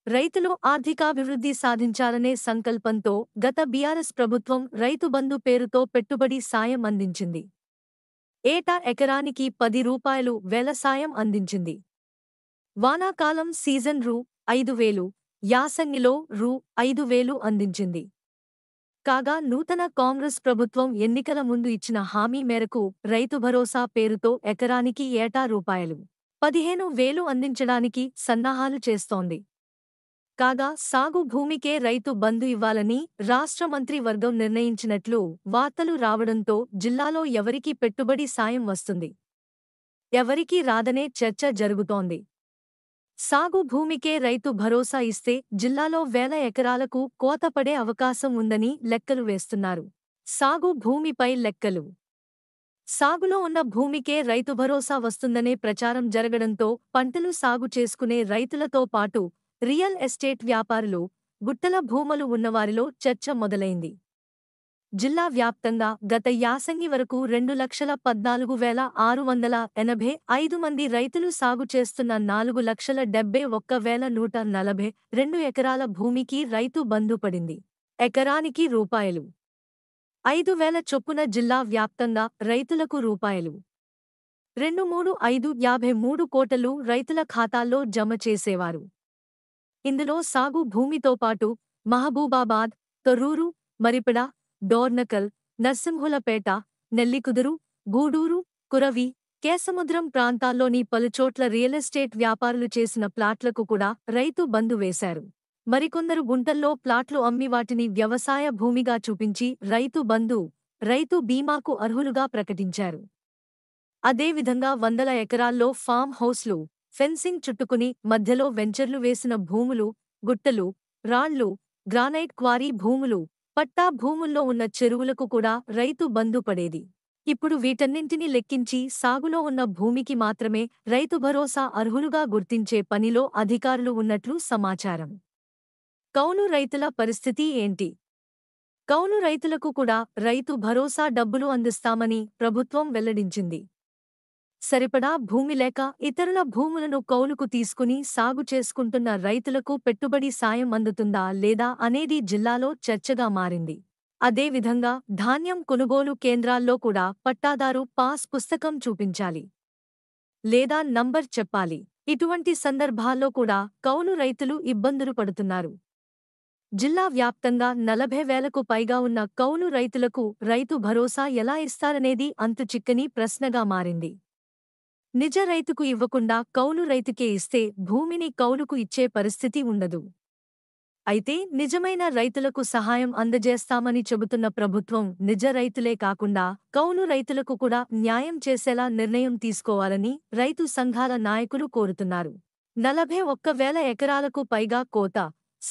రైతులు ఆర్థికాభివృద్ధి సాధించాలనే సంకల్పంతో గత బీఆర్ఎస్ ప్రభుత్వం రైతు బంధు పేరుతో పెట్టుబడి సాయం అందించింది. ఏటా ఎకరానికి రూ. 10 వేల సాయం అందించింది. వానాకాలం సీజన్ రూ. 5,000, యాసంగిలో రూ. 5,000 అందించింది. కాగా నూతన కాంగ్రెస్ ప్రభుత్వం ఎన్నికల ముందు ఇచ్చిన హామీ మేరకు రైతు భరోసా పేరుతో ఎకరానికి ఏటా రూ. 15,000 అందించడానికి సన్నాహాలు చేస్తోంది. కాగా సాగు భూమికే రైతు బంధు ఇవ్వాలని రాష్ట్ర మంత్రి వర్గం నిర్ణయించినట్లు వార్తలు రావడంతో జిల్లాలో ఎవరికి పెట్టుబడి సాయం వస్తుంది, ఎవరికీ రాదనే చర్చ జరుగుతోంది. సాగు భూమికే రైతు భరోసా ఇస్తే జిల్లాలో వేల ఎకరాలకు కోత పడే అవకాశం ఉందని లెక్కలు వేస్తున్నారు. సాగు భూమిపై లెక్కలు. సాగులో ఉన్న భూమికే రైతు భరోసా వస్తుందనే ప్రచారం జరగడంతో పంటలు సాగు చేసుకునే రైతులతో పాటు రియల్ ఎస్టేట్ వ్యాపారులు, గుట్టల భూములు ఉన్నవారిలో చర్చ మొదలైంది. జిల్లా వ్యాప్తంగా గత యాసంగి వరకు 2,14,685 మంది రైతులు సాగు చేస్తున్న 4,71,142 ఎకరాల భూమికి రైతు బంధు పడింది. ఎకరానికి రూపాయలు 5,000 చొప్పున జిల్లా వ్యాప్తంగా రైతులకు రూపాయలు 2,3,5,53 కోట్లు రైతుల ఖాతాల్లో జమ చేసేవారు. ఇందులో సాగు భూమితో పాటు మహబూబాబాద్, తొర్రూరు, మరిపెడ, డోర్నకల్, నర్సింహులపేట, నెల్లికుదురు, గూడూరు, కురవి, కేసముద్రం ప్రాంతాల్లోని పలుచోట్ల రియలెస్టేట్ వ్యాపారులు చేసిన ప్లాట్లకు కూడా రైతు బంధు వేశారు. మరికొందరు గుంటల్లో ప్లాట్లు అమ్మి వాటిని వ్యవసాయ భూమిగా చూపించి రైతు బంధు, రైతు బీమాకు అర్హులుగా ప్రకటించారు. అదేవిధంగా వందల ఎకరాల్లో ఫామ్ హౌస్లు, ఫెన్సింగ్ చుట్టుకుని మధ్యలో వెంచర్లు వేసిన భూములు, గుట్టలు, రాళ్లు, గ్రానైట్ క్వారీ భూములు, పట్టా భూముల్లో ఉన్న చెరువులకు కూడా రైతు బంధు పడేది. ఇప్పుడు వీటన్నింటినీ లెక్కించి సాగులో ఉన్న భూమికి మాత్రమే రైతు భరోసా అర్హులుగా గుర్తించే పనిలో అధికారులు ఉన్నట్లు సమాచారం. కౌలు రైతుల పరిస్థితి ఏంటి? కౌలు రైతులకు కూడా రైతు భరోసా డబ్బులు అందిస్తామని ప్రభుత్వం వెల్లడించింది. సరిపడా భూమి లేక ఇతరుల భూములను కౌలుకు తీసుకుని సాగు చేసుకుంటున్న రైతులకు పెట్టుబడి సాయం అందుతుందా లేదా అనేది జిల్లాలో చర్చగా మారింది. అదేవిధంగా ధాన్యం కొనుగోలు కేంద్రాల్లో కూడా పట్టాదారు పాస్ పుస్తకం చూపించాలి లేదా నంబర్ చెప్పాలి. ఇటువంటి సందర్భాల్లో కూడా కౌలు రైతులు ఇబ్బందులు పడుతున్నారు. జిల్లా వ్యాప్తంగా 40,000కు పైగా ఉన్న కౌలు రైతులకు రైతు భరోసా ఎలా ఇస్తారనేది అంతుచిక్కని ప్రశ్నగా మారింది. నిజ రైతుకు ఇవ్వకుండా కౌలు రైతుకే ఇస్తే భూమిని కౌలుకు ఇచ్చే పరిస్థితి ఉండదు. అయితే నిజమైన రైతులకు సహాయం అందజేస్తామని చెబుతున్న ప్రభుత్వం నిజ రైతులే కాకుండా కౌలు రైతులకు కూడా న్యాయం చేసేలా నిర్ణయం తీసుకోవాలని రైతు సంఘాల నాయకులు కోరుతున్నారు. 41,000 ఎకరాలకు పైగా కోత,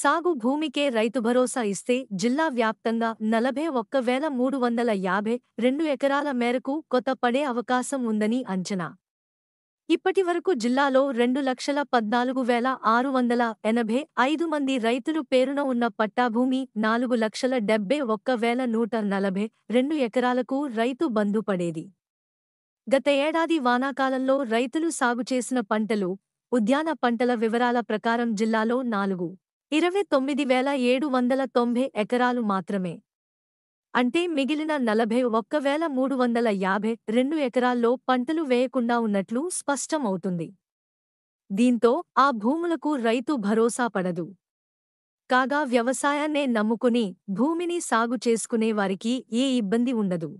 సాగు భూమికే రైతు భరోసా ఇస్తే జిల్లా వ్యాప్తంగా 41,352 ఎకరాల మేరకు కొత పడే అవకాశం ఉందని అంచనా. ఇప్పటివరకు జిల్లాలో 2,14,685 మంది రైతులు పేరున ఉన్న పట్టాభూమి 4,71,142 ఎకరాలకు రైతు బంధు పడేది. గత ఏడాది వానాకాలంలో రైతులు సాగు చేసిన పంటలు, ఉద్యాన పంటల వివరాల ప్రకారం జిల్లాలో 4,29,790 ఎకరాలు మాత్రమే. అంటే మిగిలిన 41,352 ఎకరాల్లో పంటలు వేయకుండా ఉన్నట్లు స్పష్టం అవుతుంది. దీంతో ఆ భూములకు రైతు భరోసా పడదు. కాగా వ్యవసాయాన్నే నమ్ముకుని భూమిని సాగు చేసుకునే వారికి ఏ ఇబ్బంది ఉండదు.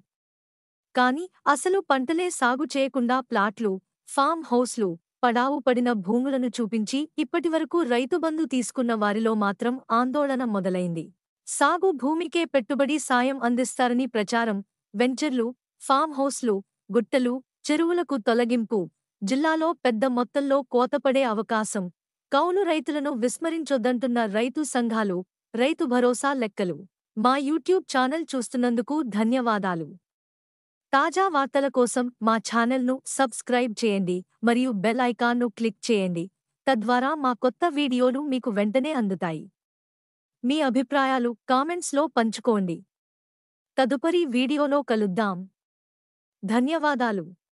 కాని అసలు పంటలే సాగు చేయకుండా ప్లాట్లు, ఫామ్ హౌస్లు, పడావు పడిన భూములను చూపించి ఇప్పటివరకు రైతుబంధు తీసుకున్న వారిలో మాత్రం ఆందోళన మొదలైంది. సాగు భూమికే పెట్టుబడి సాయం అందిస్తారని ప్రచారం, వెంచర్లు, ఫామ్ హౌస్లు, గుట్టలు, చెరువులకు తొలగింపు, జిల్లాలో పెద్ద మొత్తంలో కోతపడే అవకాశం, కౌలు రైతులను విస్మరించొద్దంటున్న రైతు సంఘాలు, రైతు భరోసా లెక్కలు. మా యూట్యూబ్ ఛానల్ చూస్తున్నందుకు ధన్యవాదాలు. తాజా వార్తల కోసం మా ఛానల్ను సబ్స్క్రైబ్ చేయండి మరియు బెల్ ఐకాన్ను క్లిక్ చేయండి. తద్వారా మా కొత్త వీడియోలు మీకు వెంటనే అందుతాయి. మీ అభిప్రాయాలు కామెంట్స్లో పంచుకోండి. తదుపరి వీడియోలో కలుద్దాం. ధన్యవాదాలు.